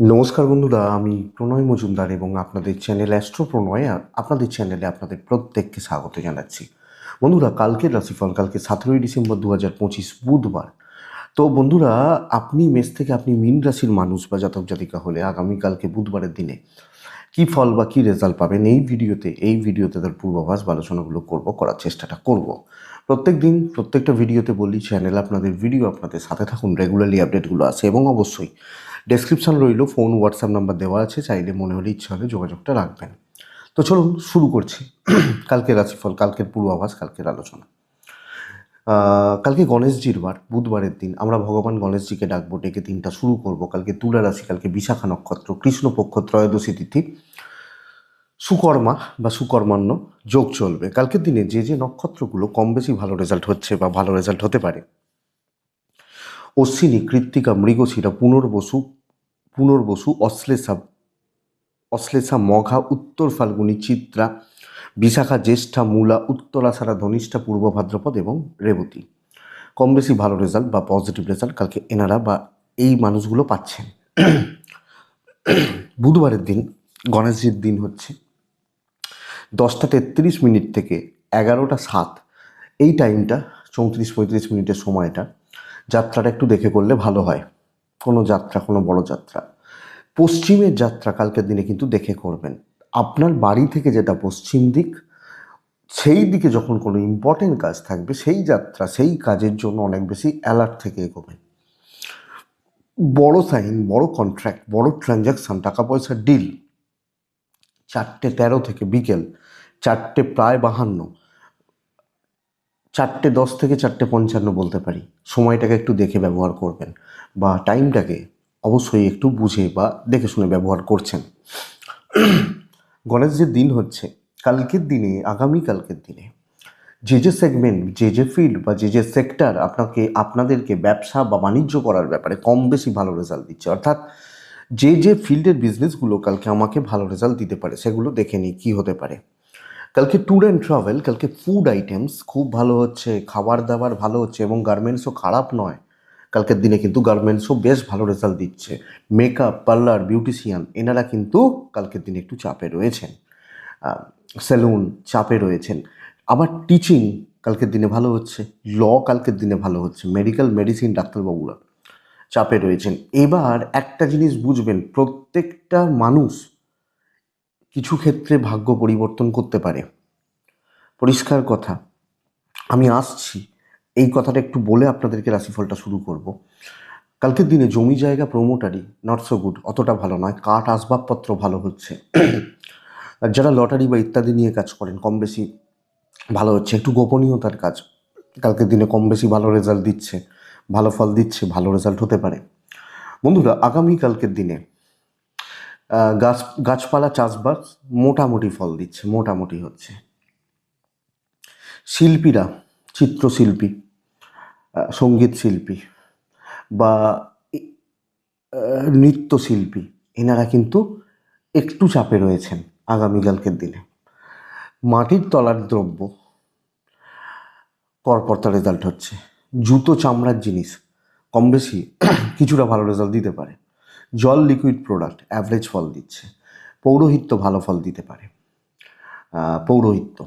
নমস্কার বন্ধুরা, আমি প্রণয় মজুমদার এবং আপনাদের চ্যানেল অ্যাস্ট্রো প্রণয় আপনাদের চ্যানেলে আপনাদের প্রত্যেককে স্বাগত জানাচ্ছি। বন্ধুরা, কালকের রাশিফল কালকে 17ই ডিসেম্বর 2025 বুধবার। তো বন্ধুরা, আপনি মেষ থেকে আপনি মীন রাশির মানুষ বা জাতক জাতিকা হলে আগামীকালকে বুধবারের দিনে কী ফল বা কী রেজাল্ট পাবেন এই ভিডিওতে তার পূর্বাভাস বা আলোচনাগুলো করার চেষ্টাটা করব। প্রত্যেক দিন প্রত্যেকটা ভিডিওতে বলি চ্যানেল আপনাদের ভিডিও আপনাদের সাথে থাকুন, রেগুলারলি আপডেটগুলো আসে এবং অবশ্যই ডেসক্রিপশন রইল, ফোন হোয়াটসঅ্যাপ নাম্বার দেওয়া আছে, চাইলে মনে হলে ইচ্ছা হলে যোগাযোগটা রাখবেন। তো চলুন শুরু করছি। কালকের রাশিফল, কালকের পূর্বাভাস, কালকের আলোচনা। কালকে গণেশজির বার, বুধবারের দিন আমরা ভগবান গণেশজিকে ডাকবো, ডেকে দিনটা শুরু করব। কালকে তুলা রাশি, কালকে বিশাখা নক্ষত্র, কৃষ্ণপক্ষ, ত্রয়োদশী তিথি, সুকর্মা বা সুকর্মান্য যোগ চলবে। কালকের দিনে যে যে নক্ষত্রগুলো কম বেশি ভালো রেজাল্ট হচ্ছে বা ভালো রেজাল্ট হতে পারে: অশ্বিনী, কৃত্তিকা, মৃগশিরা, পুনর্বসু, অশ্লেষা, মঘা, উত্তর ফাল্গুনী, চিত্রা, বিশাখা, জ্যেষ্ঠা, মূলা, উত্তরাষাঢ়া, ধনিষ্ঠা, পূর্ব ভাদ্রপদ এবং রেবতী। কম বেশি ভালো রেজাল্ট বা পজিটিভ রেজাল্ট কালকে এনারা বা এই মানুষগুলো পাচ্ছেন। বুধবারের দিন, গণেশজির দিন হচ্ছে 10টা 33 মিনিট থেকে 11টা 7, এই টাইমটা 34-35 মিনিটের সময়টা যাত্রাটা একটু দেখে করলে ভালো হয়। কোনো যাত্রা, কোনো বড় যাত্রা, পশ্চিমের যাত্রা কালকের দিনে কিন্তু দেখে করবেন। আপনার বাড়ি থেকে যেটা পশ্চিম দিক, সেই দিকে যখন কোনো ইম্পর্টেন্ট কাজ থাকবে, সেই যাত্রা, সেই কাজের জন্য অনেক বেশি অ্যালার্ট থেকে এগোবেন। বড় সাইন, বড় কন্ট্রাক্ট, বড় ট্রানজাকশান, টাকা পয়সার ডিল 4:13 থেকে বিকেল 4:52, 4:10 থেকে 4:55 বলতে পারি, সময়টাকে একটু দেখে ব্যবহার করবেন বা টাইমটাকে অবশ্যই একটু বুঝে বা দেখে শুনে ব্যবহার করছেন। গণেশজির দিন হচ্ছে কালকের দিনে, আগামীকালকের দিনে যে যে সেগমেন্ট, যে যে ফিল্ড বা যে যে সেক্টর আপনাদেরকে ব্যবসা বা বাণিজ্য করার ব্যাপারে কম বেশি ভালো রেজাল্ট দিচ্ছে, অর্থাৎ যে যে ফিল্ডের বিজনেসগুলো কালকে আমাকে ভালো রেজাল্ট দিতে পারে, সেগুলো দেখে নিই কী হতে পারে। কালকে ট্যুর অ্যান্ড ট্রাভেল, কালকে ফুড আইটেমস খুব ভালো হচ্ছে, খাবার দাবার ভালো হচ্ছে এবং গার্মেন্টসও খারাপ নয়। কালকের দিনে কিন্তু গার্মেন্টসও বেশ ভালো রেজাল্ট দিচ্ছে। মেকআপ, পার্লার, বিউটিশিয়ান এনারা কিন্তু কালকের দিনে একটু চাপে রয়েছেন। সেলুন চাপে রয়েছেন। আবার টিচিং কালকের দিনে ভালো হচ্ছে, ল কালকের দিনে ভালো হচ্ছে, মেডিকেল, মেডিসিন, ডাক্তারবাবুরা চাপে রয়েছেন। এবার একটা জিনিস বুঝবেন, প্রত্যেকটা মানুষ কিছু ক্ষেত্রে ভাগ্য পরিবর্তন করতে পারে। পরিষ্কার কথা, আমি আসছি এই কথাটা একটু বলে আপনাদেরকে রাশিফলটা শুরু করব। কালকের দিনে জমি জায়গা, প্রমোটারি নট সো গুড, অতটা ভালো নয়। কাঠ আসবাবপত্র ভালো হচ্ছে। আর যারা লটারি বা ইত্যাদি নিয়ে কাজ করেন কম বেশি ভালো হচ্ছে। একটু গোপনীয়তার কাজ কালকের দিনে কম বেশি ভালো রেজাল্ট দিচ্ছে, ভালো ফল দিচ্ছে, ভালো রেজাল্ট হতে পারে। বন্ধুরা, আগামীকালকের দিনে গাছপালা চাষবাস মোটামুটি ফল দিচ্ছে, মোটামুটি হচ্ছে। শিল্পীরা, চিত্রশিল্পী, সঙ্গীত শিল্পী বা নৃত্যশিল্পী এনারা কিন্তু একটু চাপে রয়েছেন আগামীকালকের দিনে। মাটির তলার দ্রব্য পরপরতা রেজাল্ট হচ্ছে। জুতো, চামড়ার জিনিস কম বেশি কিছুটা ভালো রেজাল্ট দিতে পারে। জল, লিকুইড প্রোডাক্ট অ্যাভারেজ ফল দিচ্ছে। পৌরোহিত্য ভালো ফল দিতে পারে। পৌরোহিত্য,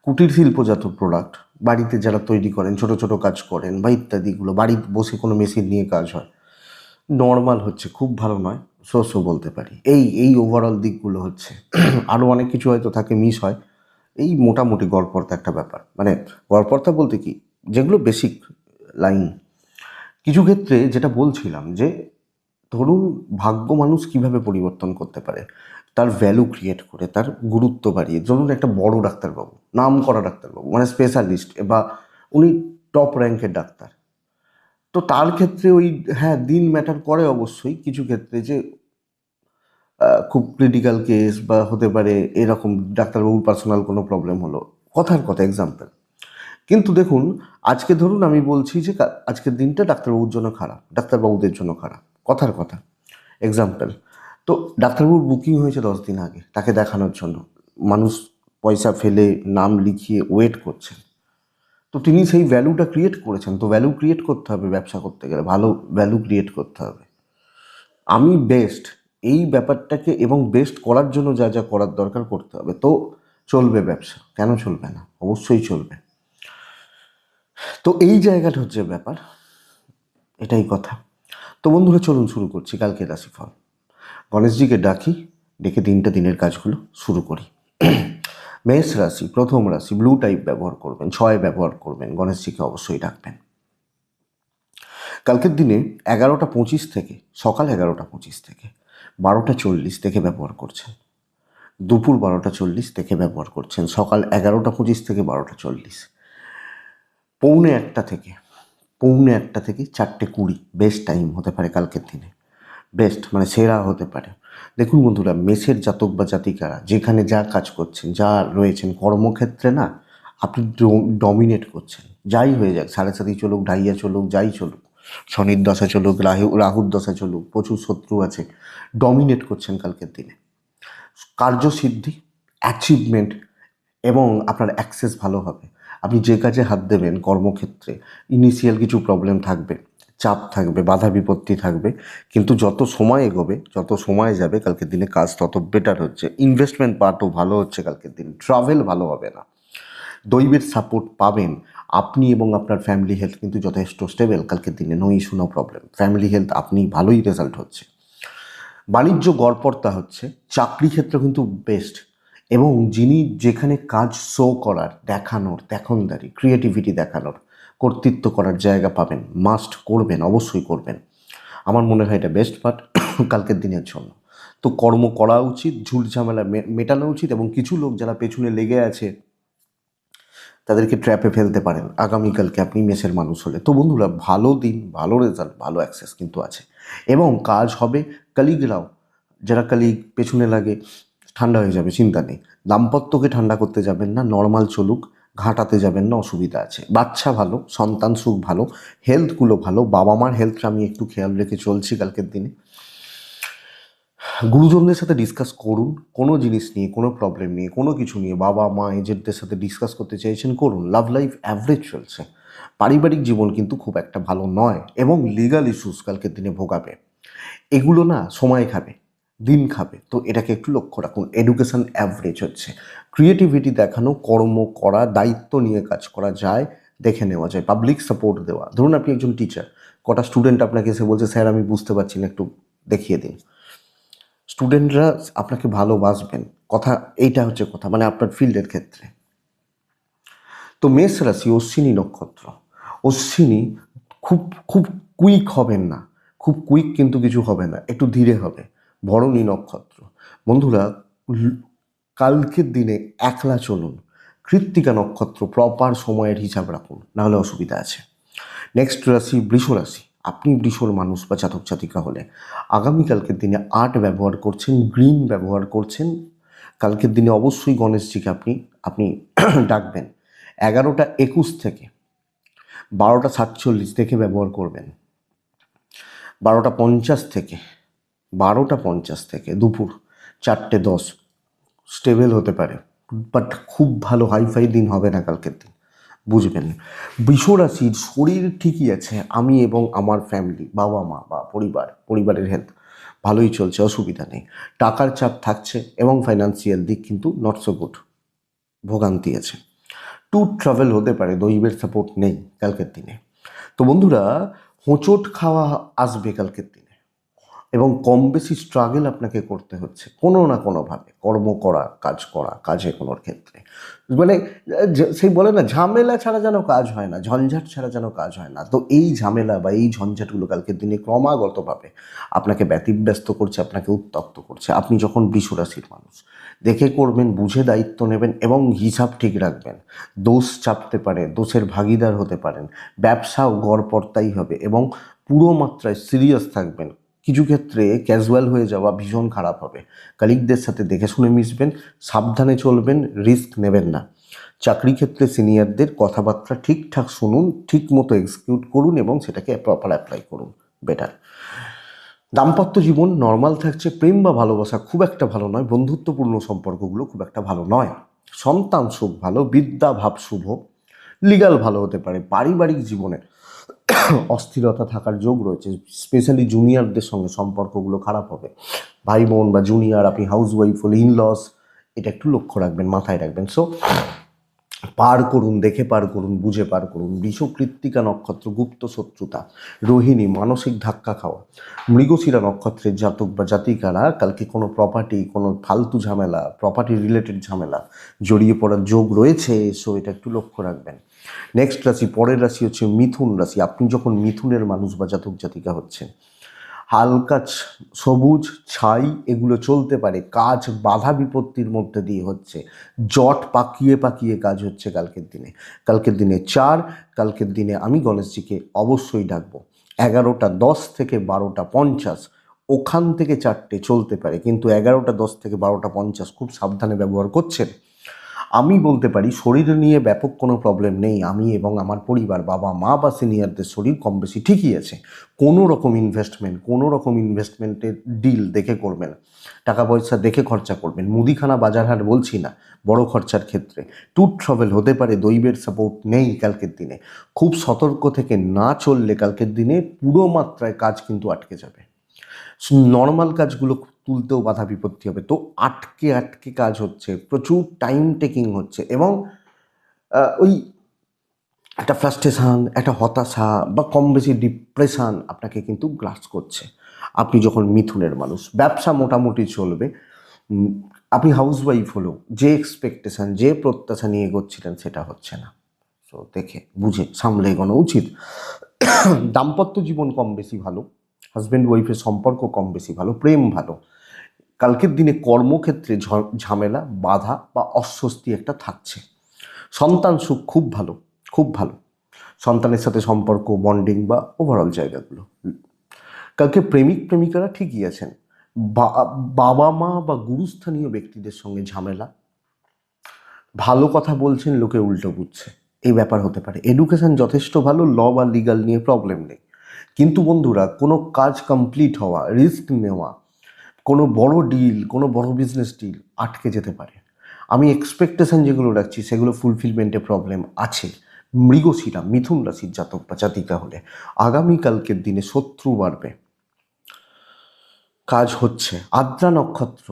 কুটির শিল্পজাত প্রোডাক্ট, বাড়িতে যারা তৈরি করেন, ছোট ছোট কাজ করেন বা ইত্যাদিগুলো, বাড়িতে বসে কোনো মেশিন নিয়ে কাজ হয়, নর্মাল হচ্ছে, খুব ভালো নয়, সো বলতে পারি। এই ওভারঅল দিকগুলো হচ্ছে। আরও অনেক কিছু হয়তো থাকে, মিস হয়। এই মোটামুটি গড়পড়তা একটা ব্যাপার, মানে গড়পড়তা বলতে কি, যেগুলো বেসিক লাইন। কিছু ক্ষেত্রে যেটা বলছিলাম যে, ধরুন ভাগ্য মানুষ কিভাবে পরিবর্তন করতে পারে, তার ভ্যালু ক্রিয়েট করে, তার গুরুত্ব বাড়িয়ে। ধরুন একটা বড় ডাক্তারবাবু, নাম করা ডাক্তারবাবু, মানে স্পেশালিস্ট বা উনি টপ র্যাঙ্কের ডাক্তার, তো তার ক্ষেত্রে ওই, হ্যাঁ, দিন ম্যাটার করে অবশ্যই কিছু ক্ষেত্রে, যে খুব ক্রিটিক্যাল কেস বা হতে পারে এরকম ডাক্তারবাবুর পার্সোনাল কোনো প্রবলেম হলো, কথার কথা এক্সাম্পল। কিন্তু দেখুন, আজকে ধরুন আমি বলছি যে আজকের দিনটা ডাক্তারবাবুর জন্য খারাপ, ডাক্তারবাবুদের জন্য খারাপ, কথার কথা এক্সাম্পল। তো ডাক্তারবাবুর বুকিং হয়েছে 10 দিন আগে তাকে দেখানোর জন্য, মানুষ পয়সা ফেলে নাম লিখিয়ে ওয়েট করছেন, তো তিনি সেই ভ্যালুটা ক্রিয়েট করেছেন। তো ভ্যালু ক্রিয়েট করতে হবে, ব্যবসা করতে গেলে ভালো ভ্যালু ক্রিয়েট করতে হবে। আমি বেস্ট, এই ব্যাপারটাকে এবং বেস্ট করার জন্য যা যা করার দরকার করতে হবে, তো চলবে ব্যবসা, কেন চলবে না, অবশ্যই চলবে। তো এই জায়গাটা হচ্ছে ব্যাপার, এটাই কথা। তো বন্ধুরা চলুন শুরু করছি কালকে রাশিফল। গণেশজিকে ডাকি, ডেকে দিনের কাজগুলো শুরু করি। মেষ রাশি, প্রথম রাশি, ব্লু টাইপ ব্যবহার করবেন, 6 ব্যবহার করবেন, গণেশজিকে অবশ্যই ডাকবেন। কালকের দিনে 11:25 থেকে, সকাল 11:25 থেকে 12:40 থেকে ব্যবহার করছেন, দুপুর 12:40 থেকে ব্যবহার করছেন, সকাল 11:25 থেকে 12:40, পৌনে একটা থেকে 4:20 বেস্ট টাইম হতে পারে কালকের দিনে। বেস্ট মানে সেরা হতে পারে। দেখুন বন্ধুরা, মেষের জাতক বা জাতিকারা যেখানে যা কাজ করছেন, যা রয়েছেন কর্মক্ষেত্রে না, আপনি ডমিনেট করছেন। যাই হয়ে যাক, 7.5 চলুক, ঢাইয়া চলুক, যাই চলুক, শনির দশা চলুক, রাহুর দশা চলুক, প্রচুর শত্রু আছে, ডমিনেট করছেন কালকের দিনে। কার্যসিদ্ধি, অ্যাচিভমেন্ট এবং আপনার অ্যাক্সেস ভালো হবে। আপনি যে কাজে হাত দেবেন কর্মক্ষেত্রে, ইনিশিয়াল কিছু প্রবলেম থাকবে, চাপ থাকবে, বাধা বিপত্তি থাকবে, কিন্তু যত সময় এগোবে, যত সময় যাবে, কালকের দিনে কাজ তত বেটার হচ্ছে। ইনভেস্টমেন্ট পার্টও ভালো হচ্ছে কালকের দিন। ট্রাভেল ভালো হবে না, দৈবের সাপোর্ট পাবেন। আপনি এবং আপনার ফ্যামিলি হেলথ কিন্তু যথেষ্ট স্টেবল কালকের দিনে, no issue, no problem. Family health আপনি ভালোই রেজাল্ট হচ্ছে। বাণিজ্য গড়পড়তা হচ্ছে, চাকরি ক্ষেত্র কিন্তু বেস্ট, এবং যিনি যেখানে কাজ শো করার, দেখানোর, দেখনদারি, ক্রিয়েটিভিটি দেখানোর, কর্তৃত্ব করার জায়গা পাবেন, মাস্ট করবেন, অবশ্যই করবেন। আমার মনে হয় এটা বেস্ট পার্ট কালকের দিনের জন্য। তো কর্ম করা উচিত, ঝুট ঝামেলা মেটানো উচিত, এবং কিছু লোক যারা পেছনে লেগে আছে তাদেরকে ট্র্যাপে ফেলতে পারেন আগামীকালকে আপনি মেষের মানুষ হলে। তো বন্ধুরা, ভালো দিন, ভালো রেজাল্ট, ভালো অ্যাক্সেস কিন্তু আছে, এবং কাজ হবে। কালিগরাও, যারা কালিগ পেছনে লাগে, ঠান্ডা হয়ে যাবে, চিন্তা নেই। দাম্পত্যকে ঠান্ডা করতে যাবেন না, নর্মাল চলুক, ঘাটাতে যাবেন না, অসুবিধা আছে। বাচ্চা ভালো, সন্তান সুখ ভালো, হেলথগুলো ভালো, বাবা মার হেলথটা আমি একটু খেয়াল রেখে চলছি কালকের দিনে। গুরুজনদের সাথে ডিসকাস করুন, কোনো জিনিস নিয়ে, কোনো প্রবলেম নিয়ে, কোনো কিছু নিয়ে বাবা মা এজেন্টদের সাথে ডিসকাস করতে চাইছেন, করুন। লাভ লাইফ অ্যাভারেজ চলছে, পারিবারিক জীবন কিন্তু খুব একটা ভালো নয়, এবং লিগাল ইস্যুস কালকের দিনে ভোগাবে। এগুলো না সময় খাবে, দিন খাবে, তো এটাকে একটু লক্ষ্য রাখুন। এডুকেশন অ্যাভারেজ হচ্ছে, ক্রিয়েটিভিটি দেখানো, কর্ম করা, দায়িত্ব নিয়ে কাজ করা যায়, দেখে নেওয়া যায়, পাবলিক সাপোর্ট দেওয়া। ধরুন আপনি একজন টিচার, কটা স্টুডেন্ট আপনাকে এসে বলছে স্যার আমি বুঝতে পারছি না, একটু দেখিয়ে দিন, স্টুডেন্টরা আপনাকে ভালোবাসবেন। কথা এইটা হচ্ছে কথা, মানে আপনার ফিল্ডের ক্ষেত্রে। তো মেষ রাশি, অশ্বিনী নক্ষত্র। অশ্বিনী খুব খুব কুইক হবেন না, খুব কুইক কিন্তু কিছু হবে না, একটু ধীরে হবে। ভরণী নক্ষত্র। বন্ধুরা, কালকের দিনে একলা চলুন। কৃত্তিকা নক্ষত্র, প্রপার সময়ের হিসাব রাখুন, নাহলে অসুবিধা আছে। নেক্সট রাশি বৃষ রাশি। আপনি বৃষর মানুষ বা জাতক জাতিকা হলে আগামীকালকের দিনে আর্ট ব্যবহার করছেন, গ্রিন ব্যবহার করছেন, কালকের দিনে অবশ্যই গণেশজিকে আপনি আপনি ডাকবেন। 11:21 থেকে 12:47 থেকে ব্যবহার করবেন। 12:50 থেকে 12:50 থেকে দুপুর 4:10 স্টেবল হতে পারে, বাট খুব ভালো হাইফাই দিন হবে না কালকের দিন, বুঝবেন। বৃষরাশির শরীর ঠিকই আছে, আমি এবং আমার ফ্যামিলি, বাবা মা বা পরিবারের হেলথ ভালোই চলছে, অসুবিধা নেই। টাকার চাপ থাকছে, এবং ফাইন্যান্সিয়াল দিক কিন্তু নট সো গুড, ভোগান্তি আছে। ট্যুর ট্রাভেল হতে পারে, দৈবের সাপোর্ট নেই কালকের দিনে। তো বন্ধুরা, হোঁচট খাওয়া আসবে কালকের দিনে, এবং কম বেশি স্ট্রাগল আপনাকে করতে হচ্ছে কোনো না কোনোভাবে, কর্ম করা, কাজ এগোনোর ক্ষেত্রে। মানে সেই বলে না, ঝামেলা ছাড়া যেন কাজ হয় না, ঝঞ্ঝাট ছাড়া যেন কাজ হয় না। তো এই ঝামেলা বা এই ঝঞ্ঝাটগুলো কালকের দিনে ক্রমাগতভাবে আপনাকে ব্যতিব্যস্ত করছে, আপনাকে উত্তক্ত করছে। আপনি যখন বৃষ রাশির মানুষ, দেখে করবেন, বুঝে দায়িত্ব নেবেন, এবং হিসাব ঠিক রাখবেন। দোষ চাপতে পারে, দোষের ভাগিদার হতে পারেন, ব্যবসাও গড়পড়তাই হবে, এবং পুরো মাত্রায় সিরিয়াস থাকবেন। কিছু ক্ষেত্রে ক্যাজুয়াল হয়ে যাওয়া ভীষণ খারাপ হবে। কালিগদের সাথে দেখে শুনে মিশবেন, সাবধানে চলবেন, রিস্ক নেবেন না। চাকরি ক্ষেত্রে সিনিয়রদের কথাবার্তা ঠিকঠাক শুনুন, ঠিক মতো এক্সিকিউট করুন, এবং সেটাকে প্রপার অ্যাপ্লাই করুন, বেটার। দাম্পত্য জীবন নর্মাল থাকছে, প্রেম বা ভালোবাসা খুব একটা ভালো নয়, বন্ধুত্বপূর্ণ সম্পর্কগুলো খুব একটা ভালো নয়। সন্তান সুখ ভালো, বিদ্যা ভাব শুভ, লিগাল ভালো হতে পারে। পারিবারিক জীবনে অস্থিরতা থাকার যোগ রয়েছে, স্পেশালি জুনিয়রদের সঙ্গে সম্পর্কগুলো খারাপ হবে। ভাই বোন বা জুনিয়র, আপনি হাউস ওয়াইফ হলে ইনলস, এটা একটু লক্ষ্য রাখবেন, মাথায় রাখবেন। সো পার করুন, দেখে পার করুন, বুঝে পার করুন। বৃষ কৃত্তিকা নক্ষত্র গুপ্ত শত্রুতা, রোহিণী মানসিক ধাক্কা খাওয়া, মৃগশিরা নক্ষত্রের জাতক বা জাতিকারা কালকে কোনো প্রপার্টি, কোনো ফালতু ঝামেলা, প্রপার্টি রিলেটেড ঝামেলা জড়িয়ে পড়ার যোগ রয়েছে। সো এটা একটু লক্ষ্য রাখবেন। নেক্সট রাশি, পরের রাশি হচ্ছে মিথুন রাশি। আপনি যখন মিথুনের মানুষ বা জাতক জাতিকা হচ্ছেন, হালকা সবুজ ছাই এগুলো চলতে পারে। কাজ বাধা বিপত্তির মধ্যে দিয়ে হচ্ছে, জট পাকিয়ে পাকিয়ে কাজ হচ্ছে কালকের দিনে। কালকের দিনে 4, কালকের দিনে আমি গণেশজিকে অবশ্যই ডাকবো। 11:10 থেকে 12:50, ওখান থেকে 4টে চলতে পারে, কিন্তু 11:10 থেকে 12:50 খুব সাবধানে ব্যবহার করছেন। আমি বলতে পারি শরীর নিয়ে ব্যাপক কোনো প্রবলেম নেই। আমি এবং আমার পরিবার, বাবা মা বা সিনিয়রদের শরীর কম বেশি ঠিকই আছে। কোনো রকম ইনভেস্টমেন্টের ডিল দেখে করবেন, টাকা পয়সা দেখে খরচা করবেন। মুদিখানা বাজারহাট বলছি না, বড় খরচার ক্ষেত্রে ট্যুর ট্রাভেল হতে পারে। দৈবের সাপোর্ট নেই কালকের দিনে। খুব সতর্ক থেকে না চললে কালকের দিনে পুরো মাত্রায় কাজ কিন্তু আটকে যাবে। নর্মাল কাজগুলো তুলতেও বাধা বিপত্তি হবে। তো আটকে আটকে কাজ হচ্ছে, প্রচুর টাইম টেকিং হচ্ছে, এবং ওই একটা ফ্রাস্ট্রেশন, একটা হতাশা বা কম বেশি ডিপ্রেশন আপনাকে কিন্তু গ্রাস করছে। আপনি যখন মিথুনের মানুষ, ব্যবসা মোটামুটি চলবে। আপনি হাউস ওয়াইফ হলেও যে এক্সপেকটেশন, যে প্রত্যাশা নিয়ে এগোচ্ছিলেন সেটা হচ্ছে না। সো দেখে বুঝে সামলে এগোনো উচিত। দাম্পত্য জীবন কম বেশি ভালো, হাজব্যান্ড ওয়াইফের সম্পর্ক কম বেশি ভালো, প্রেম ভালো। কালকের দিনে কর্মক্ষেত্রে ঝামেলা, বাধা বা অস্বস্তি একটা থাকছে। সন্তান সুখ খুব ভালো, খুব ভালো। সন্তানের সাথে সম্পর্ক, বন্ডিং বা ওভারঅল জায়গাগুলো। কালকে প্রেমিক প্রেমিকারা ঠিকই আছেন। বাবা মা বা গুরুস্থানীয় ব্যক্তিদের সঙ্গে ঝামেলা, ভালো কথা বলছেন লোকে উল্টো বুঝছে, এই ব্যাপার হতে পারে। এডুকেশন যথেষ্ট ভালো, ল বা লিগাল নিয়ে প্রবলেম নেই। কিন্তু বন্ধুরা, কোনো কাজ কমপ্লিট হওয়া, রিস্ক নেওয়া, কোনো বড় ডিল, কোনো বড় বিজনেস ডিল আটকে যেতে পারে। আমি এক্সপেকটেশন যেগুলো রাখছি সেগুলো ফুলফিলমেন্টে প্রবলেম আছে। মৃগশিরা মিথুন রাশির জাতক বা জাতিকা হলে আগামীকালকের দিনে শত্রু বাড়বে, কাজ হচ্ছে। আদ্রা নক্ষত্র,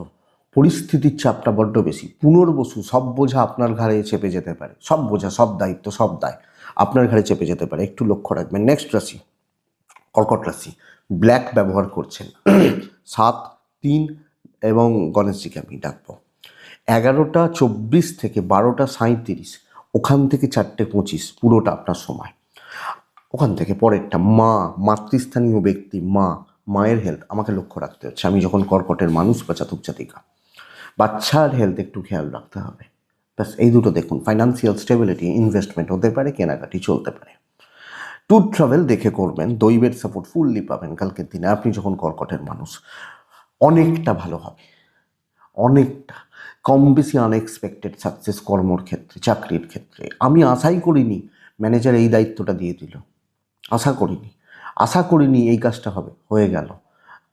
পরিস্থিতির চাপটা বড্ড বেশি। পুনর্বসু, সব বোঝা আপনার ঘাড়ে চেপে যেতে পারে। সব বোঝা, সব দায়িত্ব, সব দায় আপনার ঘাড়ে চেপে যেতে পারে, একটু লক্ষ্য রাখবেন। নেক্সট রাশি কর্কট রাশি। ব্ল্যাক ব্যবহার করছেন 7, 3 এবং গণেশজিকে আমি ডাকবো। 11:24 থেকে 12:37, ওখান থেকে 4:25 পুরোটা আপনার সময়। ওখান থেকে পরেরটা মাতৃস্থানীয় ব্যক্তি, মায়ের হেলথ আমাকে লক্ষ্য রাখতে হচ্ছে। আমি যখন কর্কটের মানুষ বা জাতক জাতিকা, বাচ্চার হেলথ একটু খেয়াল রাখতে হবে। ব্যাস এই দুটো দেখুন। ফাইন্যান্সিয়াল স্টেবিলিটি, ইনভেস্টমেন্ট হতে পারে, কেনাকাটি চলতে পারে। ট্যুর ট্রাভেল দেখে করবেন, দৈবের সাপোর্ট ফুললি পাবেন কালকের দিনে। আপনি যখন কর্কটের মানুষ, অনেকটা ভালো হবে, অনেকটা। কম বেশি আনএক্সপেক্টেড সাকসেস কর্মর ক্ষেত্রে, চাকরির ক্ষেত্রে। আমি আশাই করিনি ম্যানেজার এই দায়িত্বটা দিয়ে দিল, আশা করিনি এই কাজটা হবে, হয়ে গেল।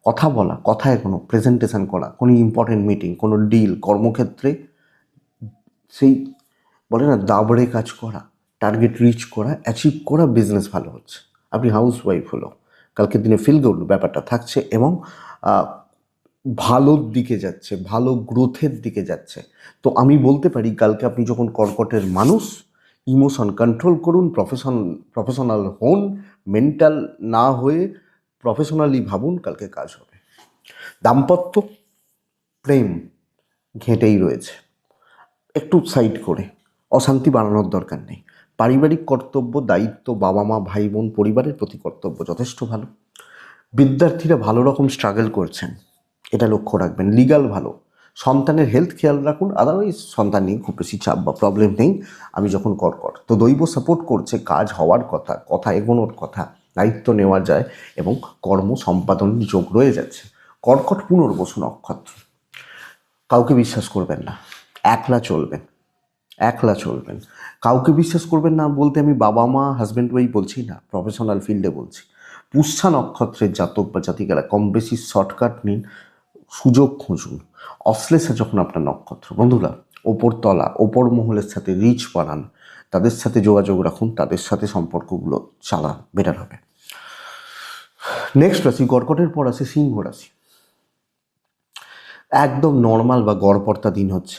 কথা বলা, কথায় কোনো প্রেজেন্টেশন করা, কোনো ইম্পর্টেন্ট মিটিং, কোনো ডিল, কর্মক্ষেত্রে সেই বলে না দাবড়ে কাজ করা, টার্গেট রিচ করা, অ্যাচিভ করা, বিজনেস ভালো হচ্ছে। আপনি হাউস ওয়াইফ হলো, কালকের দিনে ফিল গুড ব্যাপারটা থাকছে, এবং ভালোর দিকে যাচ্ছে, ভালো গ্রোথের দিকে যাচ্ছে। তো আমি বলতে পারি কালকে আপনি যখন কর্কটের মানুষ, ইমোশন কন্ট্রোল করুন, প্রফেশনাল হন, মেন্টাল না হয়ে প্রফেশনালি ভাবুন, কালকে কাজ হবে। দাম্পত্য প্রেম ঘেঁটেই রয়েছে, একটু সাইড করে অশান্তি বাড়ানোর দরকার নেই। পারিবারিক কর্তব্য, দায়িত্ব, বাবা মা ভাই বোন পরিবারের প্রতি কর্তব্য যথেষ্ট ভালো। বিদ্যার্থীরা ভালো রকম স্ট্রাগল করছেন, এটা লক্ষ্য রাখবেন। লিগাল ভালো। সন্তানের হেলথ খেয়াল রাখুন, আদারওয়াইজ সন্তান নিয়ে খুব বেশি চাপ বা প্রবলেম নেই। আমি যখন কর্কট, তো দৈব সাপোর্ট করছে, কাজ হওয়ার কথা, কথা এগোনোর কথা, দায়িত্ব নেওয়া যায় এবং কর্ম সম্পাদনের যোগ রয়ে যাচ্ছে। কর্কট পুনর্বসু নক্ষত্র। কাউকে বিশ্বাস করবেন না, একলা চলবেন, একলা চলবেন। কাউকে বিশ্বাস করবেন না বলতে আমি বাবা মা হাজব্যান্ড ওয়াইফ বলছি না, প্রফেশনাল ফিল্ডে বলছি। পুষ্যা নক্ষত্রের জাতক বা জাতিকারা কম বেশি শর্টকাট নিন, সুযোগ খুঁজুন। অশ্লেষা যখন আপনার নক্ষত্র, বন্ধুরা ওপর তলা, ওপর মহলের সাথে রিচ বানান, তাদের সাথে যোগাযোগ রাখুন, তাদের সাথে সম্পর্কগুলো চালান, বেটার হবে। নেক্সট রাশি, কর্কটের পর আছে সিংহ রাশি। একদম নর্মাল বা গড়পড়তা দিন হচ্ছে,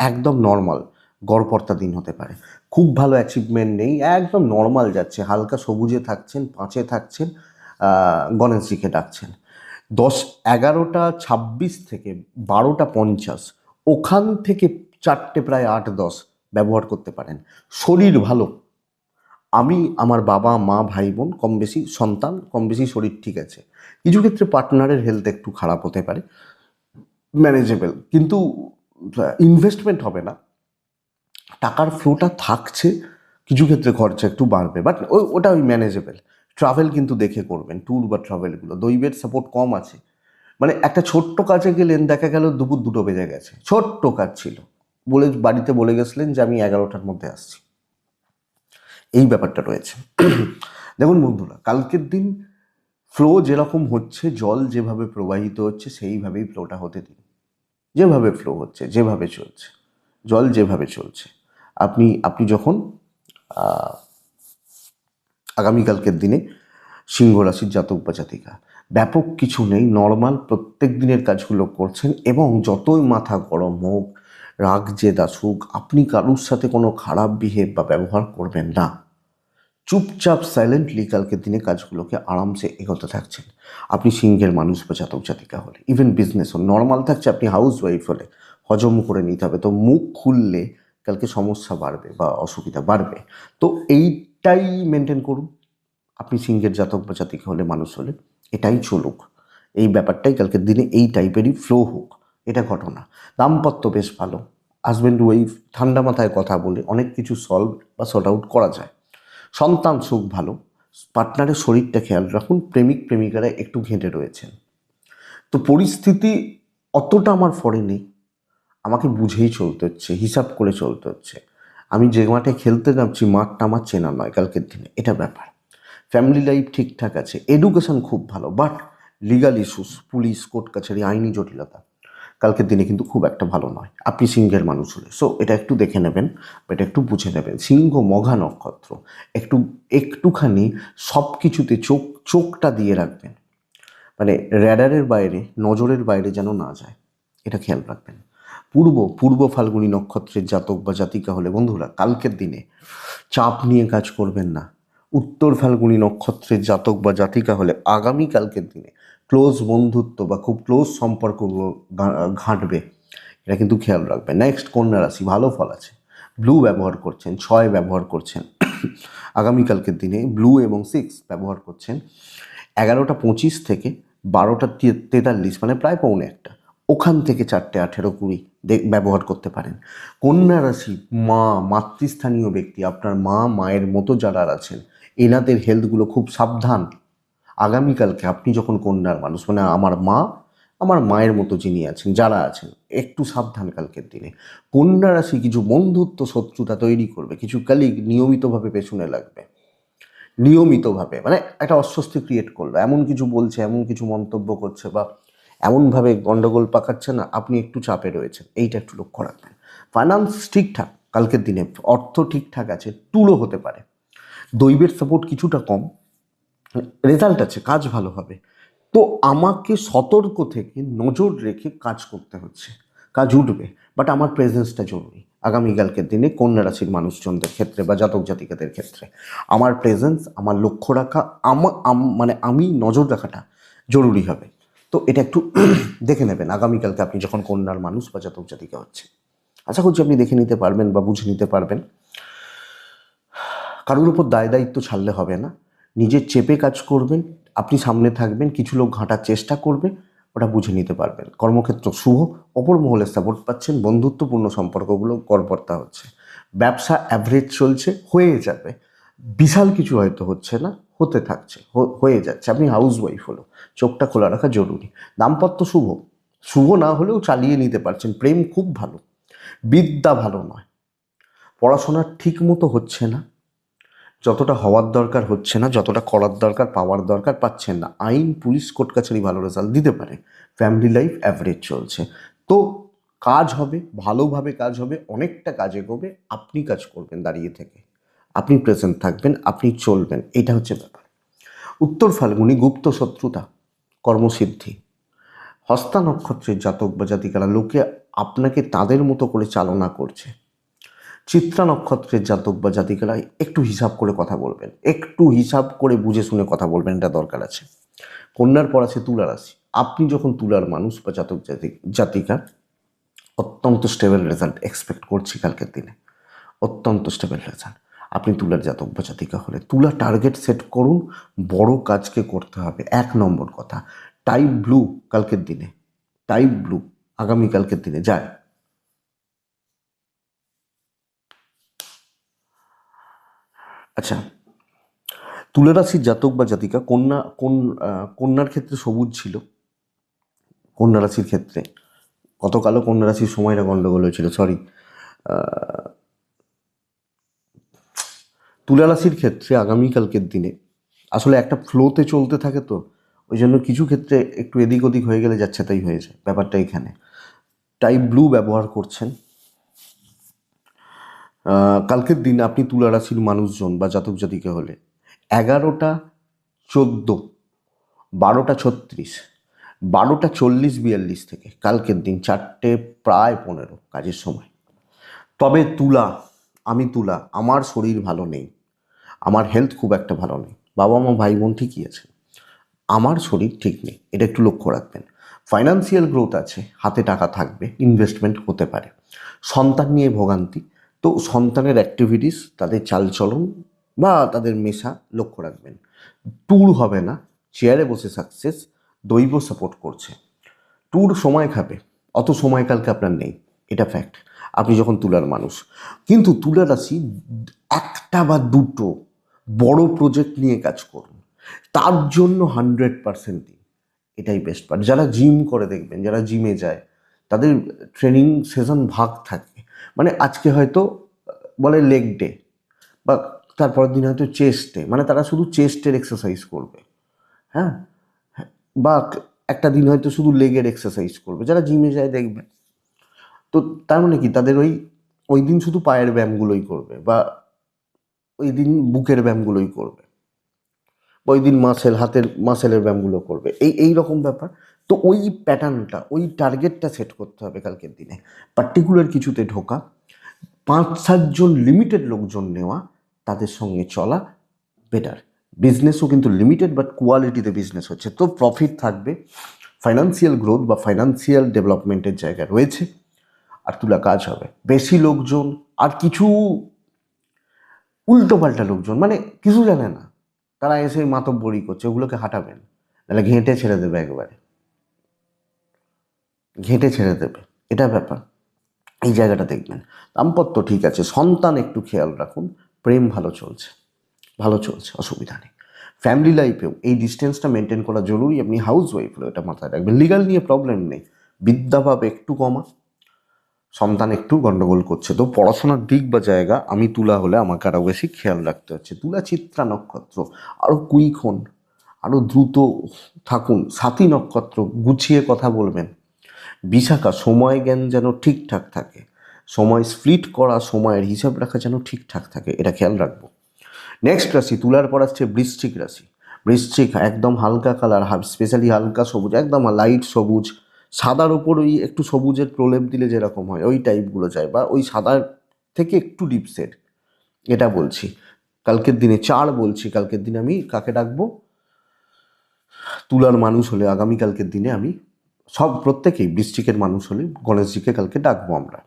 একদম নর্মাল গড়পড়তা দিন হতে পারে। খুব ভালো অ্যাচিভমেন্ট নেই, একদম নর্মাল যাচ্ছে, হালকা সবুজে থাকছেন, 5-এ থাকছেন, গণেশজিকে ডাকছেন। 10:11:26 থেকে 12:50 ওখান থেকে 4টে প্রায় 8-10 ব্যবহার করতে পারেন। শরীর ভালো, আমি, আমার বাবা মা ভাই বোন কম বেশি, সন্তান কম বেশি শরীর ঠিক আছে। কিছু ক্ষেত্রে পার্টনারের হেলথ একটু খারাপ হতে পারে, ম্যানেজেবল, কিন্তু ইনভেস্টমেন্ট হবে না, টাকার ফ্লোটা থাকছে, কিছু ক্ষেত্রে খরচা একটু বাড়বে, বাট ওটা ওই ম্যানেজেবল। ট্রাভেল কিন্তু দেখে করবেন, ট্যুর বা ট্রাভেলগুলো। দৈবের সাপোর্ট কম আছে, মানে একটা ছোট্ট কাজে গেলেন, দেখা গেল দুপুর 2টো বেজে গেছে, ছোট্ট কাজ ছিল, বাড়িতে বলে গেছিলেন যে আমি 11টার মধ্যে আসছি, এই ব্যাপারটা রয়েছে। দেখুন বন্ধুরা, কালকের দিন ফ্লো যেরকম হচ্ছে, জল যেভাবে প্রবাহিত হচ্ছে সেইভাবেই ফ্লোটা হতে দিন। যেভাবে ফ্লো হচ্ছে, যেভাবে চলছে, জল যেভাবে চলছে, আপনি যখন আগামীকালকের দিনে সিংহ রাশির জাতক বা জাতিকা, ব্যাপক কিছু নেই, নর্মাল প্রত্যেক দিনের কাজগুলো করছেন, এবং যতই মাথা গরম হোক, রাগ জেদ আসুক, আপনি কারুর সাথে কোনো খারাপ বিহেভ বা ব্যবহার করবেন না। চুপচাপ সাইলেন্টলি কালকের দিনে কাজগুলোকে আরামসে এগোতে থাকছেন। আপনি সিংহের মানুষ বা জাতক জাতিকা হলে, ইভেন বিজনেস হল নর্মাল থাকছে, আপনি হাউস ওয়াইফ হলে হজম করে নিতে হবে। তো মুখ খুললে কালকে সমস্যা বাড়বে বা অসুবিধা বাড়বে, তো এইটাই মেনটেন করুন। আপনি সিংহের জাতক বা জাতিকা হলে, মানুষ হলে, এটাই চলুক, এই ব্যাপারটাই কালকের দিনে এই টাইপেরই ফ্লো হোক, এটা ঘটনা। দাম্পত্য বেশ ভালো, হাজব্যান্ড ওয়াইফ ঠান্ডা মাথায় কথা বলে অনেক কিছু সলভ বা সর্ট আউট করা যায়। সন্তান সুখ ভালো, পার্টনারের শরীরটা খেয়াল রাখুন, প্রেমিক প্রেমিকারা একটু ঘেঁটে রয়েছেন। তো পরিস্থিতি অতটা আমার ফরে নেই, আমাকে বুঝেই চলতে হচ্ছে, হিসাব করে চলতে হচ্ছে। আমি যে মাঠে খেলতে নামছি, মাঠটা আমার চেনা নয় কালকের দিনে, এটা ব্যাপার। ফ্যামিলি লাইফ ঠিকঠাক আছে, এডুকেশন খুব ভালো, but legal issues, police court কাছারি, আইনি জটিলতা কালকের দিনে কিন্তু খুব একটা ভালো নয় আপনি সিংহের মানুষ হলে। সো এটা একটু দেখে নেবেন, এটা একটু বুঝে নেবেন। সিংহ মঘা নক্ষত্র, একটুখানি সব কিছুতে চোখটা দিয়ে রাখবেন, মানে র্যাডারের বাইরে, নজরের বাইরে যেন না যায়, এটা খেয়াল রাখবেন। পূর্ব ফাল্গুনী নক্ষত্রের জাতক বা জাতিকা হলে বন্ধুরা, কালকের দিনে চাপ নিয়ে কাজ করবেন না। উত্তর ফাল্গুনী নক্ষত্রের জাতক বা জাতিকা হলে আগামীকালকের দিনে ক্লোজ বন্ধুত্ব বা খুব ক্লোজ সম্পর্কগুলো ঘাঁটবে, এটা কিন্তু খেয়াল রাখবেন। নেক্সট কন্যা রাশি, ভালো ফল আছে, ব্লু ব্যবহার করছেন, 6 ব্যবহার করছেন, আগামীকালকের দিনে ব্লু এবং 6 ব্যবহার করছেন। 11:25 থেকে 12:43, মানে প্রায় পৌনে একটা, ওখান থেকে 4:18-20 ব্যবহার করতে পারেন। কন্যা রাশি, মাতৃস্থানীয় ব্যক্তি, আপনার মায়ের মতো যারা আছেন, এনাদের হেলথগুলো খুব সাবধান। আগামীকালকে আপনি যখন কন্যার মানুষ, মানে আমার মায়ের মতো যিনি আছেন, যারা আছেন, একটু সাবধান কালকের দিনে। কন্যা রাশি কিছু বন্ধুত্ব শত্রুতা তৈরি করবে, কিছু কালিগ নিয়মিতভাবে পেছনে লাগবে, নিয়মিতভাবে, মানে একটা অস্বস্তি ক্রিয়েট করলো, এমন কিছু বলছে, এমন কিছু মন্তব্য করছে, বা এমনভাবে গন্ডগোল পাকাচ্ছে না, আপনি একটু চাপে রয়েছেন, এইটা একটু লক্ষ্য রাখবেন। ফাইন্যান্স ঠিকঠাক কালকের দিনে, অর্থ ঠিকঠাক আছে, টুলও হতে পারে। দৈবের সাপোর্ট কিছুটা কম, রেজাল্ট আছে, কাজ ভালো হবে। তো আমাকে সতর্ক থেকে নজর রেখে কাজ করতে হচ্ছে, কাজ উঠবে, বাট আমার প্রেজেন্সটা জরুরি। আগামীকালকের দিনে কন্যা রাশির মানুষজনদের ক্ষেত্রে বা জাতক জাতিকাদের ক্ষেত্রে আমার প্রেজেন্স, আমার লক্ষ্য রাখা, মানে আমি নজর রাখাটা জরুরি হবে। তো এটা একটু দেখে নেবেন আগামীকালকে আপনি যখন কন্যার মানুষ বা জাতক জাতিকা হচ্ছে। আশা করছি আপনি দেখে নিতে পারবেন বা বুঝে নিতে পারবেন। কারোর উপর দায় দায়িত্ব ছাড়লে হবে না, নিজের চেপে কাজ করবেন, আপনি সামনে থাকবেন, কিছু লোক ঘাঁটার চেষ্টা করবে, ওটা বুঝে নিতে পারবেন। কর্মক্ষেত্র শুভ, অপর মহলের সাপোর্ট পাচ্ছেন, বন্ধুত্বপূর্ণ সম্পর্কগুলো গড়পড়তা হচ্ছে, ব্যবসা অ্যাভারেজ চলছে, হয়ে যাবে, বিশাল কিছু হয়তো হচ্ছে না, হতে থাকছে, হয়ে যাচ্ছে। আপনি হাউস ওয়াইফ হলো, চোখটা খোলা রাখা জরুরি। দাম্পত্য শুভ, শুভ না হলেও চালিয়ে নিতে পারছেন, প্রেম খুব ভালো, বিদ্যা ভালো নয়, পড়াশোনা ঠিক মতো হচ্ছে না, যতটা হওয়ার দরকার হচ্ছে না, যতটা করার দরকার, পাওয়ার দরকার পাচ্ছেন না। আইন, পুলিশ, কোর্ট কাছারি ভালো রেজাল্ট দিতে পারে। ফ্যামিলি লাইফ অ্যাভারেজ চলছে। তো কাজ হবে, ভালোভাবে কাজ হবে, অনেকটা কাজ এগোবে, আপনি কাজ করবেন দাঁড়িয়ে থেকে। আপনি প্রেজেন্ট থাকবেন, আপনি চলবেন, এটা হচ্ছে ব্যাপার। উত্তর ফাল্গুনি গুপ্ত শত্রুতা, কর্মসিদ্ধি। হস্তা নক্ষত্রের জাতক বা জাতিকারা লোকে আপনাকে তাদের মতো করে চালনা করছে। চিত্রা নক্ষত্রের জাতক বা জাতিকারা একটু হিসাব করে কথা বলবেন, একটু হিসাব করে বুঝে শুনে কথা বলবেন, এটা দরকার আছে। কন্যার পর আছে তুলা রাশি। আপনি যখন তুলার মানুষ বা জাতক জাতিকা, অত্যন্ত স্টেবল রেজাল্ট এক্সপেক্ট করছি কালকের দিনে, অত্যন্ত স্টেবল রেজাল্ট। আপনি তুলার জাতক বা জাতিকা হলে তুলা টার্গেট সেট করুন, বড় কাজকে করতে হবে। 1 নম্বর কথা, টাইপ ব্লু কালকের দিনে, টাইপ ব্লু আগামীকালকের দিনে যায়। আচ্ছা, তুলা রাশির জাতক বা জাতিকা, কন্যার ক্ষেত্রে সবুজ ছিল। কন্যা রাশির ক্ষেত্রে গতকালও কন্যা রাশির সময়টা গন্ডগোল হয়েছিল, সরি। তুলা রাশির ক্ষেত্রে আগামীকালকের দিনে আসলে একটা ফ্লোতে চলতে থাকে, তো ওই জন্য কিছু ক্ষেত্রে একটু এদিক ওদিক হয়ে গেলে যাচ্ছে তাই হয়ে যায়, ব্যাপারটা এখানে। টাইপ ব্লু ব্যবহার করছেন। কালকের দিন আপনি তুলা রাশির মানুষজন বা জাতক জাতিকা হলে 11টা 14, 12টা 36, 12টা 40, 42 থেকে কালকের দিন 4টে প্রায় 15 কাজের সময়। তবে আমি তুলা, আমার শরীর ভালো নেই, আমার হেলথ খুব একটা ভালো নেই, বাবা মা ভাই বোন ঠিকই আছে, আমার শরীর ঠিক নেই, এটা একটু লক্ষ্য রাখবেন। ফাইন্যান্সিয়াল গ্রোথ আছে, হাতে টাকা থাকবে, ইনভেস্টমেন্ট হতে পারে। সন্তান নিয়ে ভোগান্তি, তো সন্তানের অ্যাক্টিভিটিস, তাদের চালচলন বা তাদের মেশা লক্ষ্য রাখবেন। ট্যুর হবে না, চেয়ারে বসে সাকসেস, দৈব সাপোর্ট করছে। ট্যুর সময় খাবে, অত সময় কালকে আপনার নেই, এটা ফ্যাক্ট। আপনি যখন তুলার মানুষ, কিন্তু তুলা রাশি 1টা বা 2টো বড় প্রজেক্ট নিয়ে কাজ করুন, তার জন্য 100% দিন, এটাই বেস্ট পার্ট। যারা জিম করে দেখবেন, যারা জিমে যায়, তাদের ট্রেনিং সেশন ভাগ থাকে। মানে আজকে হয়তো বলে লেগ ডে, বা তারপরের দিন হয়তো চেস্ট ডে, মানে তারা শুধু চেস্টের এক্সারসাইজ করবে। হ্যাঁ, বা একটা দিন হয়তো শুধু লেগের এক্সারসাইজ করবে, যারা জিমে যায় দেখবেন। তো তার মানে কি, তাদের ওই ওই দিন শুধু পায়ের ব্যায়ামগুলোই করবে, বা ওই দিন বুকের ব্যায়ামগুলোই করবে, বা ওই দিন হাতের মাসেলের ব্যায়ামগুলো করবে, এই রকম ব্যাপার। তো ওই প্যাটার্নটা, ওই টার্গেটটা সেট করতে হবে কালকের দিনে। পার্টিকুলার কিছুতে ঢোকা, 5-7 জন লিমিটেড লোকজন নেওয়া, তাদের সঙ্গে চলা বেটার। বিজনেসও কিন্তু লিমিটেড বাট কোয়ালিটিতে বিজনেস হচ্ছে, তো প্রফিট থাকবে, ফাইন্যান্সিয়াল গ্রোথ বা ফাইন্যান্সিয়াল ডেভেলপমেন্টের জায়গা রয়েছে। আর তুলা কাজ হবে, বেশি লোকজন আর কিছু উল্টোপাল্টা লোকজন, মানে কিছু জানে না, তারা এসে মাতব্বরি করছে, ওগুলোকে হাঁটাবেন, নাহলে ঘেঁটে ছেড়ে দেবে, একবারে ঘেঁটে ছেড়ে দেবে, এটা ব্যাপার। এই জায়গাটা দেখবেন। দাম্পত্য ঠিক আছে, সন্তান একটু খেয়াল রাখুন, প্রেম ভালো চলছে, ভালো চলছে, অসুবিধা নেই। ফ্যামিলি লাইফেও এই ডিস্টেন্সটা মেনটেন করা জরুরি, আপনি হাউস ওয়াইফ হলো এটা মাথায় রাখবেন। লিগাল নিয়ে প্রবলেম নেই, বিদ্যাভাব একটু কমা, সন্তান একটু গন্ডগোল করছে, তো পড়াশোনার দিক বা জায়গা আমি তুলা হলে আমাকে আরও বেশি খেয়াল রাখতে হচ্ছে। তুলা চিত্রা নক্ষত্র, আরও কুইক হন, আরও দ্রুত থাকুন। সাথী নক্ষত্র, গুছিয়ে কথা বলবেন। বিশাখা, সময় জ্ঞান যেন ঠিকঠাক থাকে, সময় স্প্লিট করা, সময়ের হিসাব রাখা যেন ঠিকঠাক থাকে, এটা খেয়াল রাখবো। নেক্সট রাশি তুলার পর আসছে বৃশ্চিক রাশি। বৃশ্চিক একদম হালকা কালার, স্পেশালি হালকা সবুজ, একদম লাইট সবুজ, সাদার ওপর ওই একটু সবুজের প্রলেপ দিলে যেরকম হয় ওই টাইপগুলো যায়, বা ওই সাদার থেকে একটু ডিপ শেড, এটা বলছি। কালকের দিনে 4 বলছি, কালকের দিনে আমি কাকে ডাকবো? তুলার মানুষ হলে আগামীকালকের দিনে আমি প্রত্যেকেই বৃশ্চিকের মানুষ হলে গণেশজিকে কালকে ডাকবো আমরা।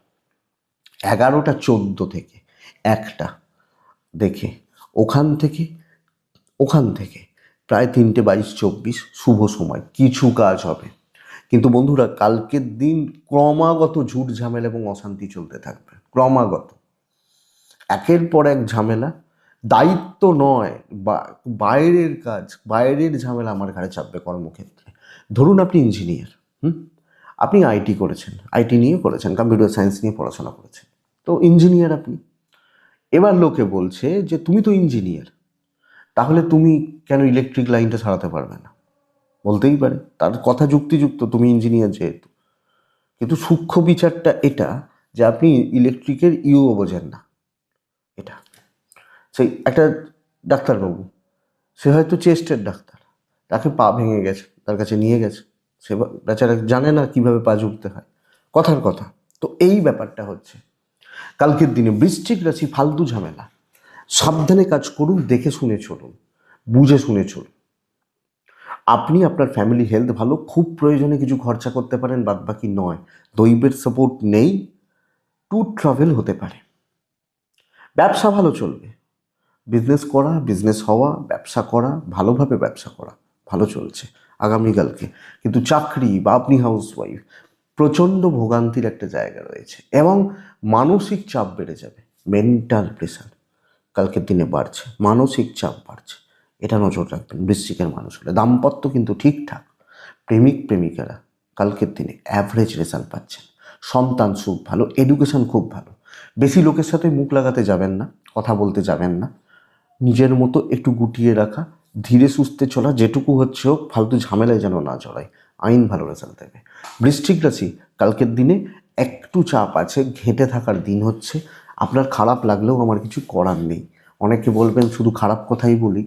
11টা 14 থেকে 1টা দেখে, ওখান থেকে প্রায় 3টে 22, 24 শুভ সময়, কিছু কাজ হবে। কিন্তু বন্ধুরা, কালকের দিন ক্রমাগত ঝুট ঝামেলা এবং অশান্তি চলতে থাকবে, ক্রমাগত একের পর এক ঝামেলা। দায়িত্ব নয়, বা বাইরের কাজ, বাইরের ঝামেলা আমার ঘাড়ে চাপবে কর্মক্ষেত্রে। ধরুন আপনি ইঞ্জিনিয়ার, আপনি আইটি করেছেন, আইটি নিয়ে করেছেন, কম্পিউটার সায়েন্স নিয়ে পড়াশোনা করেছেন, তো ইঞ্জিনিয়ার আপনি। এবার লোকে বলছে যে তুমি তো ইঞ্জিনিয়ার, তাহলে তুমি কেন ইলেকট্রিক লাইনটা সারাতে পারবে না? বলতেই পারে, তার কথা যুক্তিযুক্ত, তুমি ইঞ্জিনিয়ার যেহেতু। কিন্তু সূক্ষ্ম বিচারটা এটা, যে আপনি ইলেকট্রিকের বোঝেন না, এটা। সেই একটা ডাক্তারবাবু, সে হয়তো চেস্টের ডাক্তার, তাকে পা ভেঙে গেছে, তার কাছে নিয়ে গেছে, সে বেচারা জানে না কিভাবে পা জুড়তে হয়, কথার কথা। তো এই ব্যাপারটা হচ্ছে কালকের দিনে বৃশ্চিক রাশি ফালতু ঝামেলা, সাবধানে কাজ করুন, দেখে শুনে চলুন, বুঝে শুনে চলুন। আপনি আপনার ফ্যামিলি হেলথ ভালো, খুব প্রয়োজনে কিছু খরচা করতে পারেন, বাদ বাকি নয়। দৈবের সাপোর্ট নেই, ট্যুর ট্রাভেল হতে পারে। ব্যবসা ভালো চলবে, বিজনেস করা, বিজনেস হওয়া, ব্যবসা করা, ভালোভাবে ব্যবসা করা ভালো চলছে আগামীকালকে। কিন্তু চাকরি বা আপনি হাউসওয়াইফ, প্রচণ্ড ভোগান্তির একটা জায়গা রয়েছে এবং মানসিক চাপ বেড়ে যাবে। মেন্টাল প্রেশার কালকের দিনে বাড়ছে, মানসিক চাপ বাড়ছে, এটা নজর রাখবেন বৃশ্চিকের মানুষ হলে। দাম্পত্য কিন্তু ঠিকঠাক, প্রেমিক প্রেমিকারা কালকের দিনে অ্যাভারেজ রেজাল্ট পাচ্ছেন। সন্তান সুখ ভালো, এডুকেশন খুব ভালো। বেশি লোকের সাথে মুখ লাগাতে যাবেন না, কথা বলতে যাবেন না, নিজের মতো একটু গুটিয়ে রাখা, ধীরে সুস্থে চলা, যেটুকু হচ্ছে হোক, ফালতু ঝামেলায় যেন না জড়ায়। আইন ভালো রেজাল্ট দেবে। বৃশ্চিক রাশি কালকের দিনে একটু চাপ আছে, ঘেঁটে থাকার দিন হচ্ছে। আপনার খারাপ লাগলেও আমার কিছু করার নেই। অনেকে বলবেন শুধু খারাপ কথাই বলি,